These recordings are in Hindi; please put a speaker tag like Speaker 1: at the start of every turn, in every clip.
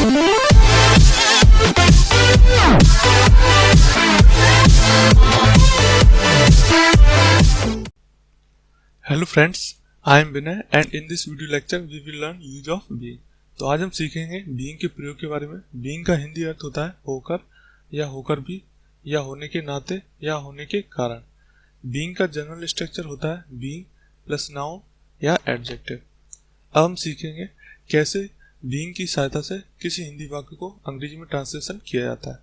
Speaker 1: Hello friends, I am Vinay and in this video lecture we will learn use of being। तो आज हम सीखेंगे being के प्रयोग के बारे में। being का हिंदी अर्थ होता है होकर या होकर भी या होने के नाते या होने के कारण। being का जनरल स्ट्रक्चर होता है being प्लस नाउन या एडजेक्टिव। अब हम सीखेंगे कैसे being की सहायता से किसी हिंदी वाक्य को अंग्रेजी में ट्रांसलेशन किया जाता है।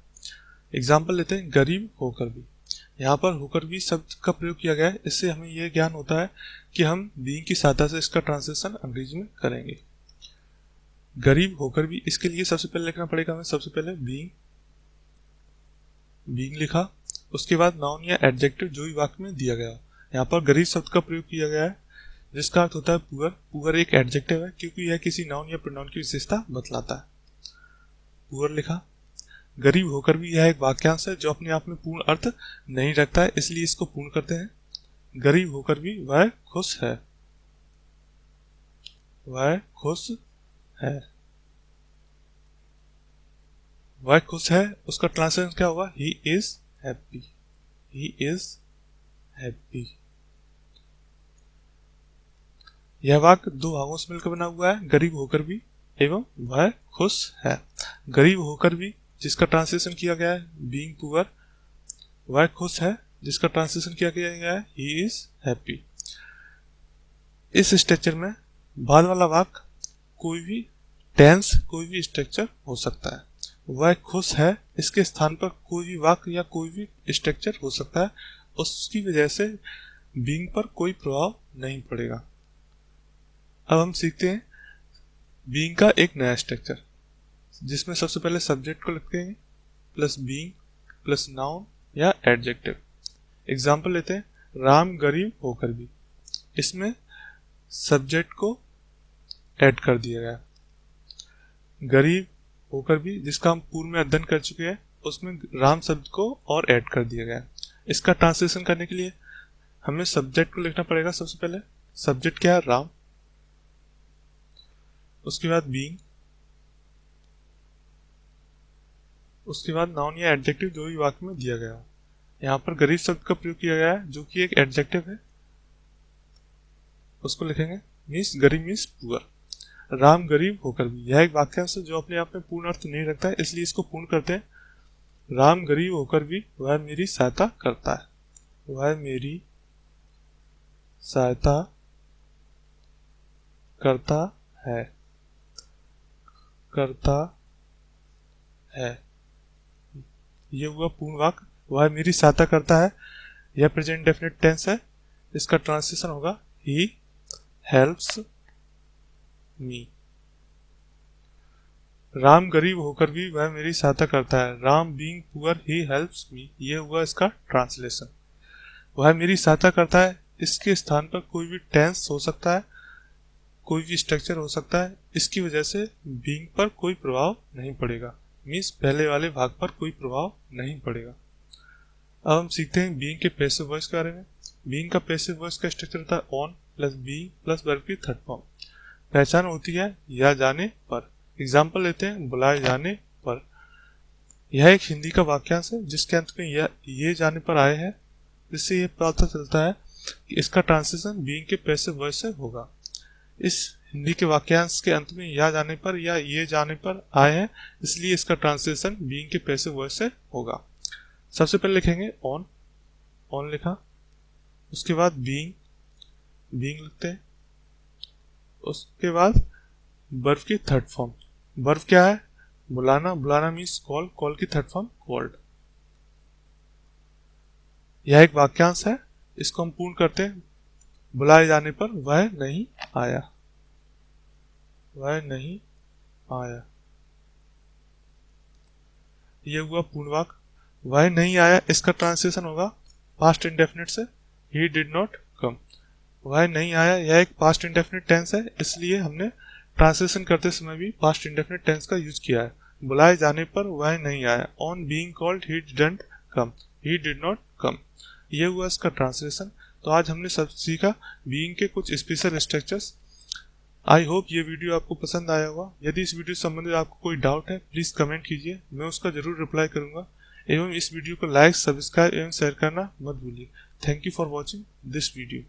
Speaker 1: एग्जाम्पल लेते हैं गरीब होकर भी। यहाँ पर होकर भी शब्द का प्रयोग किया गया है। इससे हमें यह ज्ञान होता है कि हम बीइंग की सहायता से इसका ट्रांसलेशन अंग्रेजी में करेंगे। गरीब होकर भी, इसके लिए सबसे पहले लिखना पड़ेगा हमें। सबसे पहले बीइंग लिखा, उसके बाद नाउन या एडजेक्टिव जो भी वाक्य में दिया गया। यहाँ पर गरीब शब्द का प्रयोग किया गया है जिसका अर्थ होता है पुअर। पुअर एक एडजेक्टिव है क्योंकि यह किसी नाउन या प्रोनाउन की विशेषता बतलाता है। पुअर लिखा। गरीब होकर भी यह एक वाक्यांश है जो अपने आप में पूर्ण अर्थ नहीं रखता है, इसलिए इसको पूर्ण करते हैं। गरीब होकर भी वह खुश है। वह खुश है। वह खुश है, उसका ट्रांसलेशन क्या होगा? He is happy. He is happy. यह वाक्य दो भागों से मिलकर बना हुआ है, गरीब होकर भी एवं वह खुश है। गरीब होकर भी जिसका ट्रांसलेशन किया गया है बीइंग पुअर, वह खुश है जिसका ट्रांसलेशन किया गया है ही इज हैप्पी। इस स्ट्रक्चर में बाद वाला वाक्य कोई भी टेंस, कोई भी स्ट्रक्चर हो सकता है। वह खुश है, इसके स्थान पर कोई भी वाक्य या कोई भी स्ट्रक्चर हो सकता है। उसकी वजह से बीइंग पर कोई प्रभाव नहीं पड़ेगा। अब हम सीखते हैं बीइंग का एक नया स्ट्रक्चर, जिसमें सबसे पहले सब्जेक्ट को लिखते हैं प्लस बीइंग प्लस नाउन या एडजेक्टिव। एग्जाम्पल लेते हैं राम गरीब होकर भी। इसमें सब्जेक्ट को ऐड कर दिया गया। गरीब होकर भी जिसका हम पूर्व में अध्ययन कर चुके हैं, उसमें राम शब्द को और ऐड कर दिया गया। इसका ट्रांसलेशन करने के लिए हमें सब्जेक्ट को लिखना पड़ेगा। सबसे पहले सब्जेक्ट क्या है? राम। उसके बाद बीइंग, उसके बाद नाउन या एडजेक्टिव जो भी वाक्य में दिया गया हो। यहाँ पर गरीब शब्द का प्रयोग किया गया है जो कि एक एडजेक्टिव है, उसको लिखेंगे मीन्स गरीब मीन्स पुअर। राम गरीब होकर भी, यह एक वाक्यांश है जो अपने आप में पूर्ण अर्थ नहीं रखता है, इसलिए इसको पूर्ण करते हैं। राम गरीब होकर भी वह मेरी सहायता करता है। वह मेरी सहायता करता है। करता है, ये हुआ पूर्ण वाक्य। वह मेरी सहायता करता है, यह प्रेजेंट डेफिनेट टेंस है। इसका ट्रांसलेशन होगा ही हेल्प्स मी। राम गरीब होकर भी वह मेरी सहायता करता है। Ram being poor he helps me, ये हुआ इसका ट्रांसलेशन। वह मेरी सहायता करता है, इसके स्थान पर कोई भी टेंस हो सकता है, कोई भी स्ट्रक्चर हो सकता है। इसकी वजह से बीइंग पर कोई प्रभाव नहीं पड़ेगा, मीन्स पहले वाले भाग पर कोई प्रभाव नहीं पड़ेगा। अब हम सीखते हैं बीइंग के पैसिव वॉइस के बारे में। बीइंग का पैसिव वॉइस का स्ट्रक्चर होता है on plus being plus verb की थर्ड फॉर्म। पहचान होती है या जाने पर। एग्जाम्पल लेते हैं बुलाए जाने पर। यह एक हिंदी का वाक्यांश है जिसके अंत में ये जाने पर आए हैं, जिससे यह पता चलता है कि इसका ट्रांसलेशन बीइंग के पैसिव वॉइस से होगा। इस हिंदी के वाक्यांश के अंत में या जाने पर या ये जाने पर आए हैं, इसलिए इसका ट्रांसलेशन बीइंग के पैसिव वॉइस से होगा। सबसे पहले लिखेंगे ऑन। ऑन लिखा, उसके बाद बीइंग लिखते हैं, उसके बाद वर्ब की थर्ड फॉर्म। वर्ब क्या है? बुलाना। बुलाना मीन्स कॉल। कॉल की थर्ड फॉर्म कॉल्ड। यह एक वाक्यांश है, इसको हम पूर्ण करते हैं। बुलाए जाने पर वह नहीं आया। वह नहीं आया, यह हुआ पूर्ण वाक्य। वह नहीं आया, इसका ट्रांसलेशन होगा पास्ट इंडेफिनिट से ही डिड नॉट कम। वह नहीं आया, यह एक पास्ट इंडेफिनिट टेंस है, इसलिए हमने ट्रांसलेशन करते समय भी पास्ट इंडेफिनिट टेंस का यूज किया है। बुलाए जाने पर वह नहीं आया। On being called he didn't come, he did not come, यह हुआ इसका ट्रांसलेशन। तो आज हमने सब सीखा बीइंग के कुछ स्पेशल स्ट्रक्चर्स। आई होप ये वीडियो आपको पसंद आया होगा। यदि इस वीडियो से संबंधित आपको कोई डाउट है प्लीज़ कमेंट कीजिए, मैं उसका जरूर रिप्लाई करूंगा। एवं इस वीडियो को लाइक, सब्सक्राइब एवं शेयर करना मत भूलिए। Thank you for watching this video.